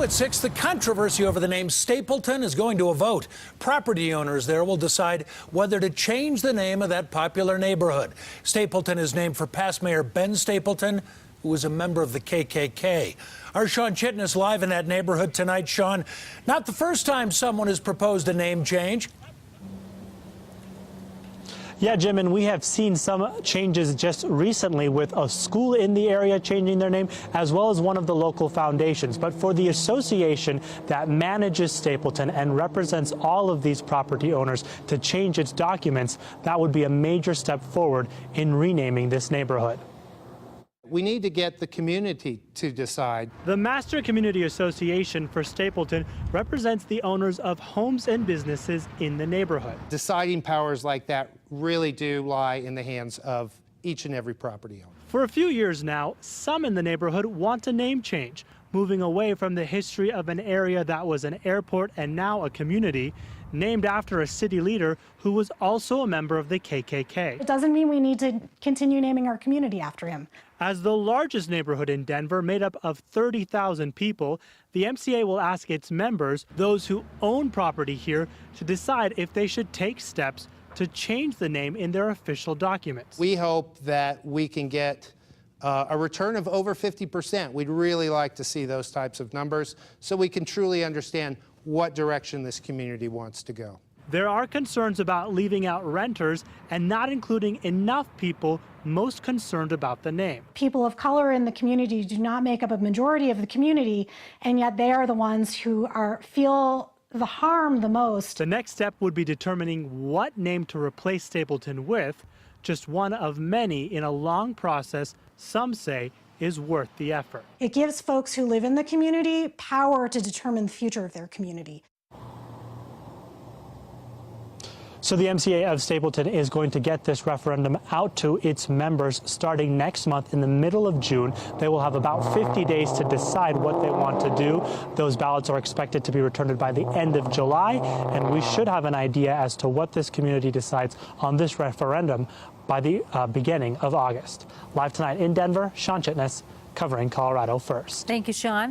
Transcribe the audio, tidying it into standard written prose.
New at 6, the controversy over the name Stapleton is going to a vote. Property owners there will decide whether to change the name of that popular neighborhood. Stapleton is named for past Mayor Ben Stapleton, who was a member of the KKK. Our Sean Chitton is live in that neighborhood tonight. Sean, not the first time someone has proposed a name change. Yeah, Jim, and we have seen some changes just recently with a school in the area changing their name, as well as one of the local foundations. But for the association that manages Stapleton and represents all of these property owners to change its documents, that would be a major step forward in renaming this neighborhood. We need to get the community to decide. The Master Community Association for Stapleton represents the owners of homes and businesses in the neighborhood. Deciding powers like that really do lie in the hands of each and every property owner. For a few years now, some in the neighborhood want a name change, moving away from the history of an area that was an airport and now a community, named after a city leader who was also a member of the KKK. It doesn't mean we need to continue naming our community after him. As the largest neighborhood in Denver, made up of 30,000 people, the MCA will ask its members, those who own property here, to decide if they should take steps to change the name in their official documents. We hope that we can get a return of over 50%. We'd really like to see those types of numbers so we can truly understand what direction this community wants to go. There are concerns about leaving out renters and not including enough people most concerned about the name. People of color in the community do not make up a majority of the community, and yet they are the ones who feel the harm the most. The next step would be determining what name to replace Stapleton with, just one of many in a long process some say is worth the effort. It gives folks who live in the community power to determine the future of their community. So the MCA of Stapleton is going to get this referendum out to its members starting next month in the middle of June. They will have about 50 days to decide what they want to do. Those ballots are expected to be returned by the end of July, and we should have an idea as to what this community decides on this referendum by the beginning of August. Live tonight in Denver, Sean Chitness, covering Colorado First. Thank you, Sean.